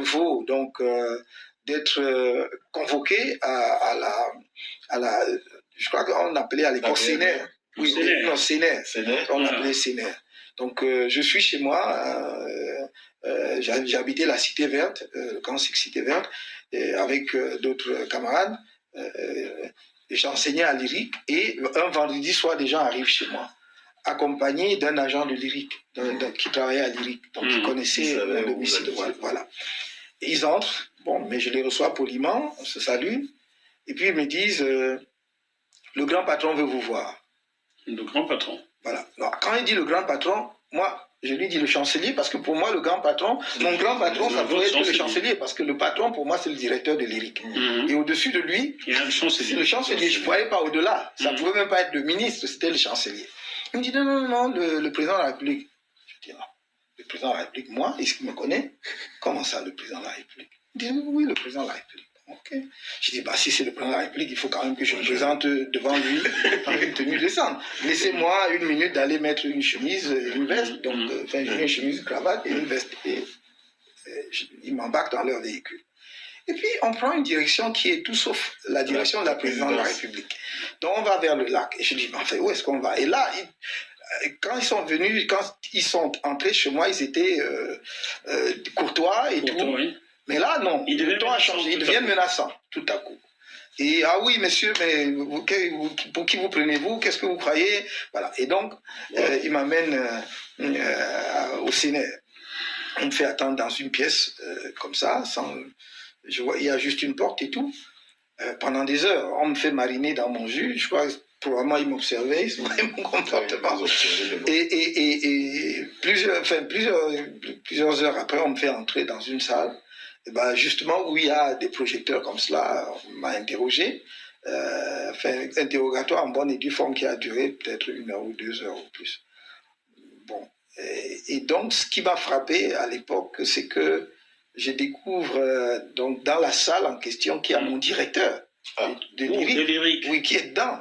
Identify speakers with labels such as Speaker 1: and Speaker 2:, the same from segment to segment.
Speaker 1: nouveau donc d'être convoqué à la, je crois qu'on appelait à l'époque Sénère. Oui, non, Sénère. On appelait Sénère. Donc je suis chez moi, j'ai habité la Cité Verte, le camp Cité Verte, avec d'autres camarades. J'enseignais à Lyrique et un vendredi soir, des gens arrivent chez moi, accompagnés d'un agent de Lyrique, qui travaillait à Lyrique, donc qui connaissait le domicile. Voilà. Et ils entrent, bon, mais je les reçois poliment, on se salue, et puis ils me disent le grand patron veut vous voir.
Speaker 2: Le grand patron.
Speaker 1: Voilà. Alors, quand il dit le grand patron, moi, je lui dis le chancelier, parce que pour moi, le grand patron, mon grand patron, ça pourrait être le chancelier, parce que le patron, pour moi, c'est le directeur de Lyrique. Et au-dessus de lui, c'est le chancelier. Je ne voyais pas au-delà. Ça ne pouvait même pas être le ministre, c'était le chancelier. Il me dit non, le président de la République. Je dis non. Le président de la République, moi, est-ce qu'il me connaît? Comment ça, le président de la République? Il dit oui, le président de la République. Ok. Je dis, bah, si c'est le président de la République, il faut quand même que je me présente devant lui dans une tenue décente. Laissez-moi une minute d'aller mettre une chemise, une veste, donc, enfin, j'ai une chemise, une cravate et une veste. Et ils m'embarquent dans leur véhicule. Et puis, on prend une direction qui est tout sauf la direction de la présidente de la République. Donc, on va vers le lac. Et je dis, enfin, où est-ce qu'on va? Et là, quand ils sont venus, quand ils sont entrés chez moi, ils étaient courtois et tout. Oui. Mais là, non, le temps a changé, ils deviennent menaçants, tout à coup. Et, ah oui, monsieur, mais pour qui vous prenez-vous? Qu'est-ce que vous croyez? Voilà. Et donc, il m'amène au Sénère. On me fait attendre dans une pièce, comme ça, je vois, il y a juste une porte et tout. Pendant des heures, on me fait mariner dans mon jus. Je crois que probablement ils m'observaient, ils voyaient mon comportement. Et plusieurs heures après, on me fait entrer dans une salle. Et ben justement, où il y a des projecteurs comme cela, on m'a interrogé. Interrogatoire en bonne et due forme qui a duré peut-être 1 heure ou 2 heures ou plus. Bon. Et donc, ce qui m'a frappé à l'époque, c'est que je découvre donc dans la salle en question qu'il y a mon directeur de Lyrique, oui, qui est dedans.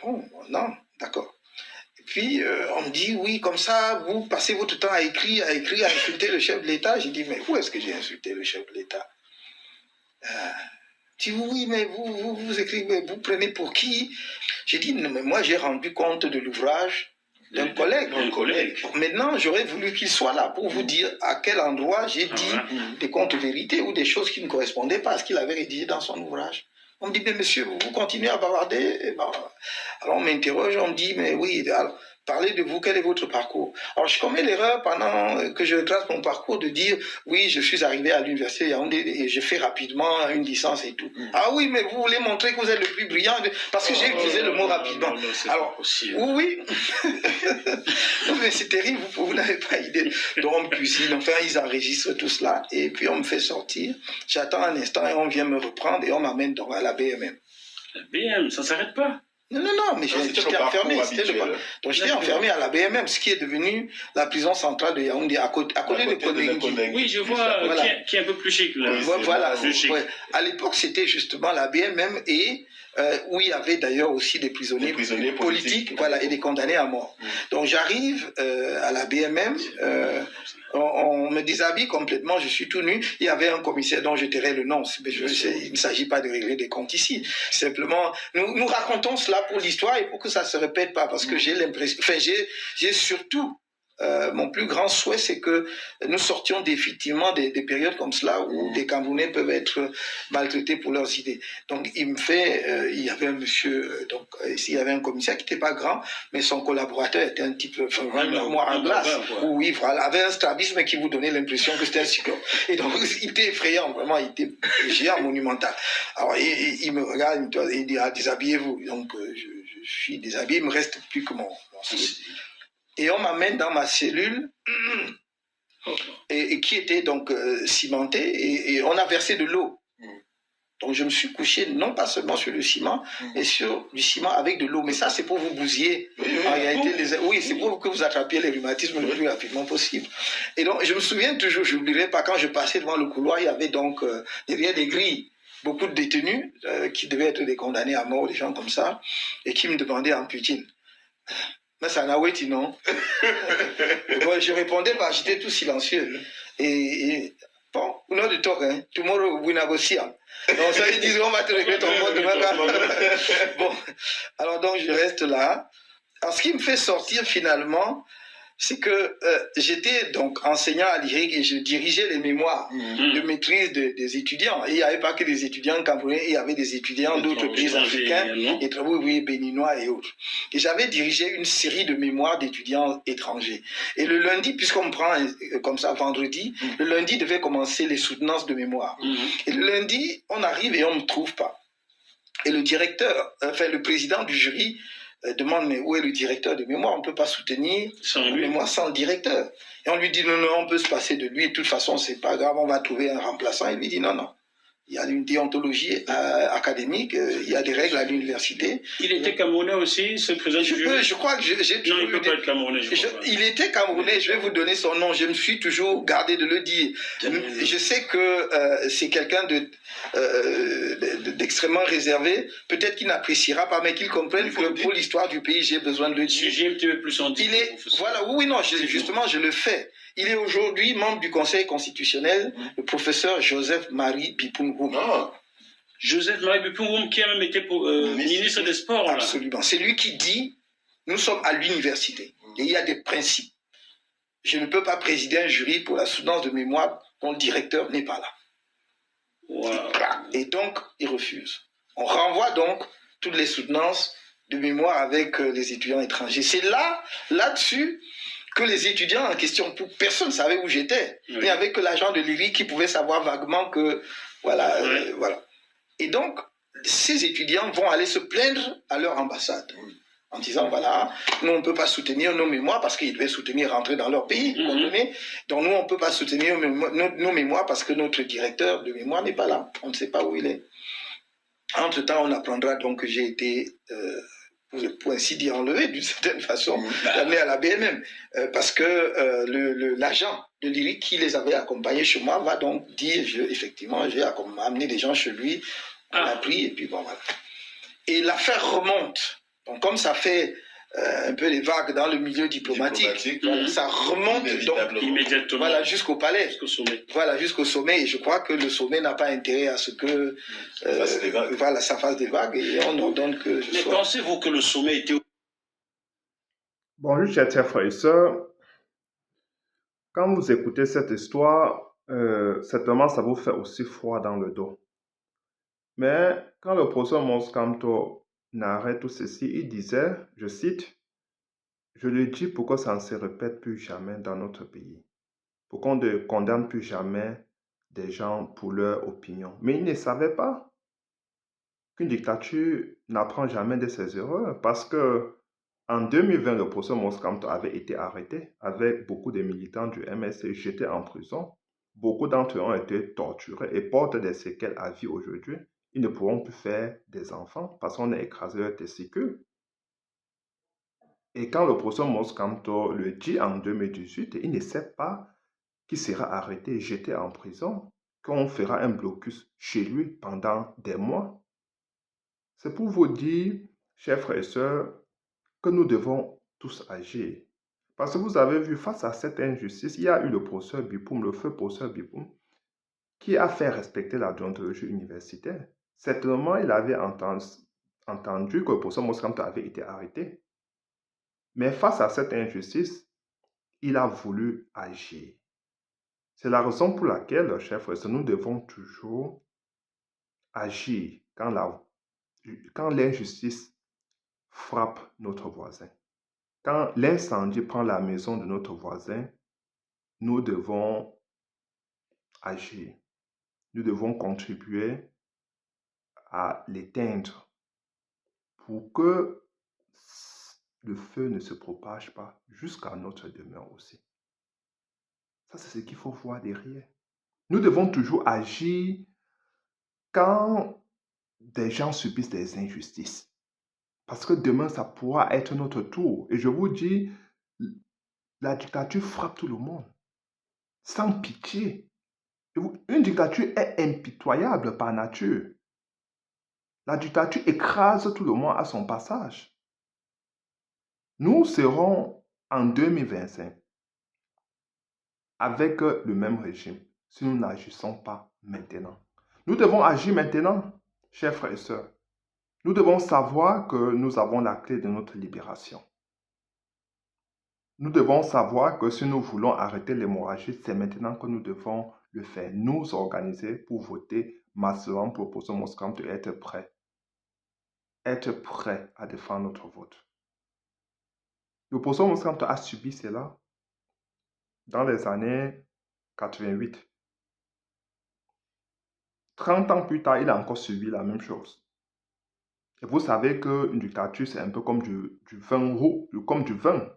Speaker 1: Oh, non, d'accord. Et puis, on me dit, oui, comme ça, vous passez votre temps à écrire, à insulter le chef de l'État. J'ai dit, mais où est-ce que j'ai insulté le chef de l'État? Il dit, oui, mais vous écrivez, vous prenez pour qui? J'ai dit, non, mais moi, j'ai rendu compte de l'ouvrage d'un collègue. Maintenant, j'aurais voulu qu'il soit là pour vous dire à quel endroit j'ai dit des contre-vérités ou des choses qui ne correspondaient pas à ce qu'il avait rédigé dans son ouvrage. On me dit, mais monsieur, vous continuez à bavarder? Et ben, alors on m'interroge, on me dit, mais oui, alors, parlez de vous, quel est votre parcours? Alors je commets l'erreur pendant que je trace mon parcours de dire, oui, je suis arrivé à l'université Yaoundé et je fais rapidement une licence et tout. Ah oui, mais vous voulez montrer que vous êtes le plus brillant, parce que j'ai utilisé le mot rapidement. Non, alors, possible. Oui, mais c'est terrible, vous n'avez pas idée. Donc on me cuisine, enfin ils enregistrent tout cela et puis on me fait sortir. J'attends un instant et on vient me reprendre et on m'amène donc à la BMM.
Speaker 2: La BM, ça ne s'arrête pas?
Speaker 1: Non, mais j'étais enfermé. Donc j'étais enfermé à la BMM, ce qui est devenu la prison centrale de Yaoundé, à côté de Kondengi.
Speaker 2: Oui, je vois, voilà. qui est un peu plus chic. Là.
Speaker 1: Voilà. Ouais. À l'époque, c'était justement la BMM et où il y avait d'ailleurs aussi des prisonniers politiques, voilà, et des condamnés à mort. Donc j'arrive à la BMM, on me déshabille complètement, je suis tout nu. Il y avait un commissaire dont je tairai le nom. Il ne s'agit pas de régler des comptes ici. Simplement, nous racontons cela pour l'histoire et pour que ça ne se répète pas, parce que j'ai l'impression, enfin j'ai surtout mon plus grand souhait, c'est que nous sortions effectivement des périodes comme cela où des Camerounais peuvent être maltraités pour leurs idées. Donc il me fait, il y avait un monsieur, donc il y avait un commissaire qui n'était pas grand, mais son collaborateur était un type, vraiment moi en glace, oui, voilà, avait un strabisme qui vous donnait l'impression que c'était un cyclone. Et donc il était effrayant, vraiment, il était géant, monumental. Alors il me regarde, il dit, ah, déshabillez-vous. Donc je suis déshabillé, il me reste plus que mon et on m'amène dans ma cellule et qui était donc cimentée et on a versé de l'eau. Donc je me suis couché non pas seulement sur le ciment, mais sur du ciment avec de l'eau. Mais ça c'est pour vous bousiller. En réalité, oui, c'est pour que vous attrapiez les rhumatismes le plus rapidement possible. Et donc je me souviens toujours, je n'oublierai pas, quand je passais devant le couloir, il y avait donc derrière des grilles beaucoup de détenus qui devaient être des condamnés à mort, des gens comme ça, et qui me demandaient en putine. Mais ça n'a pas non. Bon, je répondais, bah, j'étais tout silencieux. Et Bon, we know the talk, hein. Tomorrow we negotiate. Donc ça, ils disent, on va te régler ton compte demain. Bon, alors donc je reste là. Alors ce qui me fait sortir finalement, c'est que j'étais donc enseignant à l'IRIC et je dirigeais les mémoires de maîtrise des étudiants. Et il n'y avait pas que des étudiants camerounais, il y avait des étudiants d'autres pays africains, béninois et autres. Et j'avais dirigé une série de mémoires d'étudiants étrangers. Et le lundi, puisqu'on me prend comme ça vendredi, le lundi devait commencer les soutenances de mémoire. Et le lundi, on arrive et on ne me trouve pas. Et le directeur, enfin le président du jury, demande mais où est le directeur de mémoire, on ne peut pas soutenir une mémoire sans le directeur. Et on lui dit non, on peut se passer de lui, de toute façon c'est pas grave, on va trouver un remplaçant. Il lui dit non, il y a une déontologie académique, il y a des règles à l'université.
Speaker 2: Il était camerounais aussi, ce président du jury?
Speaker 1: Je crois que j'ai toujours...
Speaker 2: Non, il ne peut pas être camerounais,
Speaker 1: il était camerounais, je vais vous donner son nom, je me suis toujours gardé de le dire. Je sais que c'est quelqu'un d'extrêmement réservé, peut-être qu'il n'appréciera pas, mais qu'il comprenne que pour l'histoire du pays, j'ai besoin de le dire.
Speaker 2: J'ai un petit peu plus en
Speaker 1: voilà, oui, non, justement, je le fais. Il est aujourd'hui membre du Conseil constitutionnel, le professeur Joseph-Marie Bipoum-Goum.
Speaker 2: Joseph-Marie Bipoum-Goum qui a même été ministre des Sports.
Speaker 1: Absolument. C'est lui qui dit, nous sommes à l'université et il y a des principes. Je ne peux pas présider un jury pour la soutenance de mémoire dont le directeur n'est pas là.
Speaker 2: Wow.
Speaker 1: Et donc, il refuse. On renvoie donc toutes les soutenances de mémoire avec les étudiants étrangers. C'est là-dessus que les étudiants en question, personne ne savait où j'étais. Il n'y avait que l'agent de l'IRI qui pouvait savoir vaguement que, voilà. Et donc, ces étudiants vont aller se plaindre à leur ambassade en disant, voilà, nous on ne peut pas soutenir nos mémoires parce qu'ils devaient soutenir rentrer dans leur pays. Donc nous on ne peut pas soutenir nos mémoires parce que notre directeur de mémoire n'est pas là. On ne sait pas où il est. Entre-temps, on apprendra donc que j'ai été... pour ainsi dire enlevé d'une certaine façon, amené à la BMM, parce que l'agent de l'IRI qui les avait accompagnés chez moi va donc dire, effectivement, j'ai amené des gens chez lui, on a pris, et puis bon, voilà. Et l'affaire remonte. Donc comme ça fait un peu des vagues dans le milieu diplomatique. Voilà, ça remonte donc
Speaker 2: immédiatement,
Speaker 1: voilà, jusqu'au palais,
Speaker 2: jusqu'au sommet.
Speaker 1: Voilà, jusqu'au sommet. Et je crois que le sommet n'a pas intérêt à ce que voilà, ça fasse des vagues et on ordonne que je
Speaker 2: Mais pensez-vous que le sommet était...
Speaker 3: Bonjour chers frères et sœurs. Quand vous écoutez cette histoire, certainement ça vous fait aussi froid dans le dos. Mais quand le professeur Moskamto narrait tout ceci, il disait, je cite, « Je le dis pour que ça ne se répète plus jamais dans notre pays, pour qu'on ne condamne plus jamais des gens pour leur opinion. » Mais il ne savait pas qu'une dictature n'apprend jamais de ses erreurs, parce que en 2020, le professeur Moskamto avait été arrêté avec beaucoup de militants du MSC jetés en prison. Beaucoup d'entre eux ont été torturés et portent des séquelles à vie aujourd'hui. Ils ne pourront plus faire des enfants parce qu'on a écrasé leurs testicules. Et quand le professeur Moskamto le dit en 2018, il ne sait pas qu'il sera arrêté et jeté en prison, qu'on fera un blocus chez lui pendant des mois. C'est pour vous dire, chers frères et sœurs, que nous devons tous agir. Parce que vous avez vu, face à cette injustice, il y a eu le professeur Bipoum, le feu professeur Bipoum, qui a fait respecter la déontologie universitaire. Certainement, il avait entendu que le professeur Moskamto avait été arrêté. Mais face à cette injustice, il a voulu agir. C'est la raison pour laquelle, chers frères, nous devons toujours agir quand l'injustice frappe notre voisin. Quand l'incendie prend la maison de notre voisin, nous devons agir. Nous devons contribuer à l'éteindre pour que le feu ne se propage pas jusqu'à notre demeure aussi. Ça, c'est ce qu'il faut voir derrière. Nous devons toujours agir quand des gens subissent des injustices. Parce que demain, ça pourra être notre tour. Et je vous dis, la dictature frappe tout le monde, sans pitié. Une dictature est impitoyable par nature. La dictature écrase tout le monde à son passage. Nous serons en 2025 avec le même régime. si nous n'agissons pas maintenant. Nous devons agir maintenant, chers frères et sœurs. Nous devons savoir que nous avons la clé de notre libération. Nous devons savoir que si nous voulons arrêter l'hémorragie, c'est maintenant que nous devons le faire. Nous organiser pour voter massivement pour l'opposition Moscamte et être prêts. Être prêts à défendre notre vote. L'opposition Moscamte a subi cela dans les années 88. 30 ans plus tard, il a encore subi la même chose. Et vous savez qu'une dictature, c'est un peu comme du vin roux, comme du vin.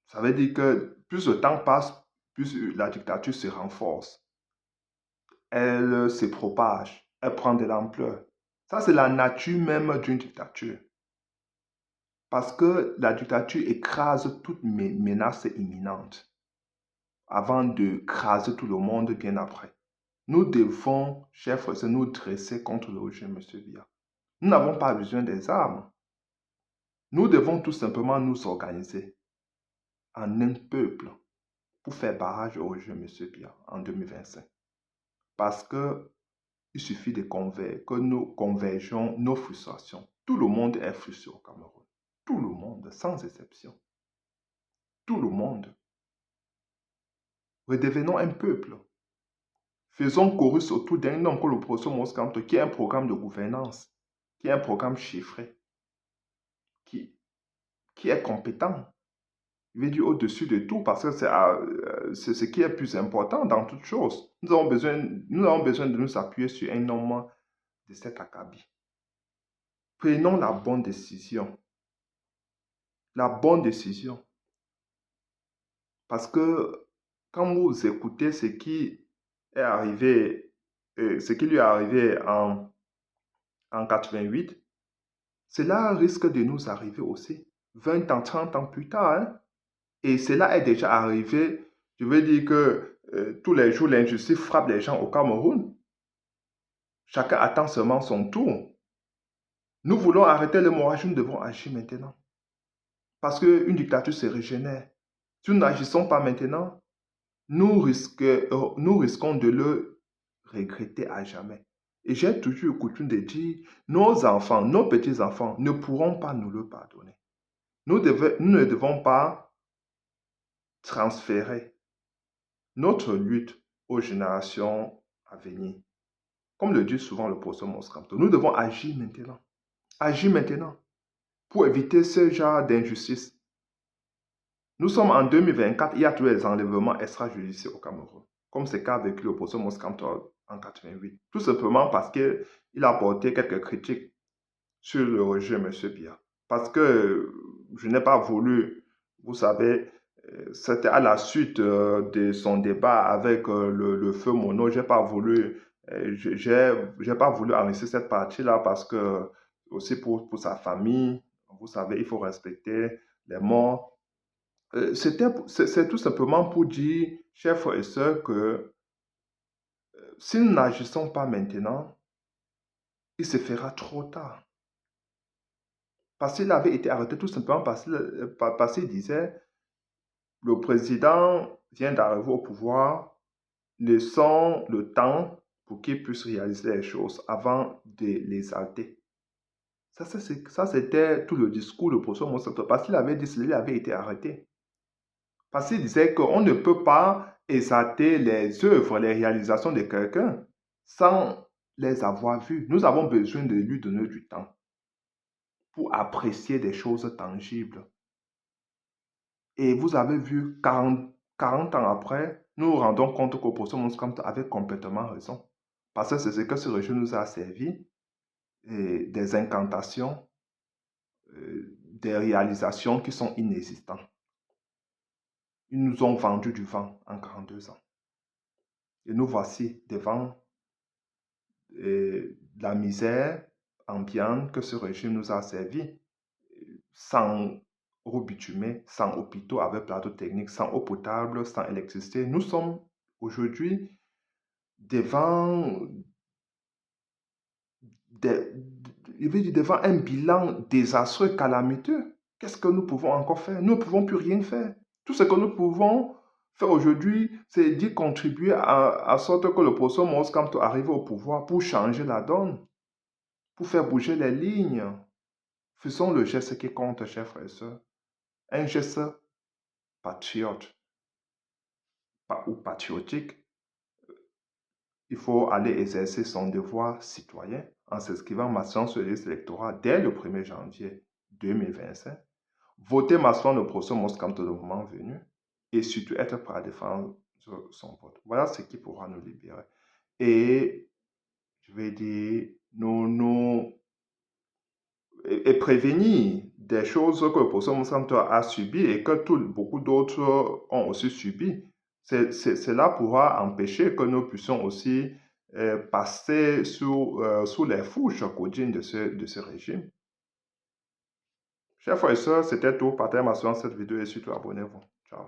Speaker 3: Ça veut dire que plus le temps passe, plus la dictature se renforce. Elle se propage, elle prend de l'ampleur. Ça, c'est la nature même d'une dictature. Parce que la dictature écrase toute menace imminente avant de craser tout le monde bien après. Nous devons, chers frères, nous dresser contre le régime, M. Biya. Nous n'avons pas besoin des armes. Nous devons tout simplement nous organiser en un peuple pour faire barrage au régime, M. Biya, en 2025. Parce que il suffit que nous convergeons nos frustrations. Tout le monde est frustré au Cameroun. Tout le monde, sans exception. Tout le monde. Redevenons un peuple. Faisons chorus autour d'un homme que le professeur Moscamte, qui a un programme de gouvernance, qui a un programme chiffré, qui est compétent. Il veut dire au-dessus de tout, parce que c'est ce qui est plus important dans toute chose. Nous avons besoin de nous appuyer sur un homme de cet acabit. Prenons la bonne décision. La bonne décision. Parce que quand vous écoutez ce qui est arrivé, ce qui lui est arrivé en 88, cela risque de nous arriver aussi 20 ans, 30 ans plus tard. Hein? Et cela est déjà arrivé. Je veux dire que tous les jours, l'injustice frappe les gens au Cameroun. Chacun attend seulement son tour. Nous voulons arrêter l'hémorragie, nous devons agir maintenant. Parce qu'une dictature se régénère. Si nous n'agissons pas maintenant, nous risquons de le regretter à jamais. Et j'ai toujours coutume de dire, nos enfants, nos petits-enfants ne pourront pas nous le pardonner. Nous ne devons pas transférer notre lutte aux générations à venir. Comme le dit souvent le professeur Moscamte, nous devons agir maintenant. Agir maintenant pour éviter ce genre d'injustice. Nous sommes en 2024, il y a tous les enlèvements extrajudiciaires au Cameroun, comme c'est le cas avec le professeur Moscamte en 88. Tout simplement parce qu'il a apporté quelques critiques sur le régime M. Biya. Parce que je n'ai pas voulu, vous savez, c'était à la suite de son débat avec le feu Mono, j'ai pas voulu enregistrer cette partie-là parce que aussi pour sa famille, vous savez, il faut respecter les morts. C'est tout simplement pour dire, chers frères et sœurs, que si nous n'agissons pas maintenant, il se fera trop tard. Parce qu'il avait été arrêté tout simplement parce qu'il disait, le président vient d'arriver au pouvoir, laissons le temps pour qu'il puisse réaliser les choses avant de l'exalter. Ça, c'était tout le discours de professeur Moscamte, parce qu'il avait dit qu'il avait été arrêté. Parce qu'il disait qu'on ne peut pas exalter les œuvres, les réalisations de quelqu'un sans les avoir vues. Nous avons besoin de lui donner du temps pour apprécier des choses tangibles. Et vous avez vu, 40 ans après, nous nous rendons compte que le professeur Moscamte avait complètement raison. Parce que c'est ce que ce régime nous a servi, et des incantations, des réalisations qui sont inexistantes. Ils nous ont vendu du vent en 42 ans. Et nous voici devant la misère ambiante que ce régime nous a servi, sans eau bitumée, sans hôpitaux avec plateau technique, sans eau potable, sans électricité. Nous sommes aujourd'hui devant un bilan désastreux, calamiteux. Qu'est-ce que nous pouvons encore faire? Nous ne pouvons plus rien faire. Tout ce que nous pouvons faire aujourd'hui, c'est d'y contribuer à sorte que le professeur Moïse Kamto arrive au pouvoir pour changer la donne, pour faire bouger les lignes. Faisons le geste qui compte, chers frères et sœurs. Un geste patriote ou patriotique. Il faut aller exercer son devoir citoyen en s'inscrivant massivement sur les listes électorales dès le 1er janvier 2025. Voter massivement le professeur Moïse Kamto le moment venu et surtout être prêt à défendre son vote. Voilà ce qui pourra nous libérer. Et je vais dire, et prévenir des choses que le professeur Moïse Kamto a subies et que beaucoup d'autres ont aussi subies. Cela pourra empêcher que nous puissions aussi passer sous les fourches quotidiennes de ce régime. Chers frères et sœurs, c'était tout. Partagez ma cette vidéo et surtout abonnez-vous. Ciao.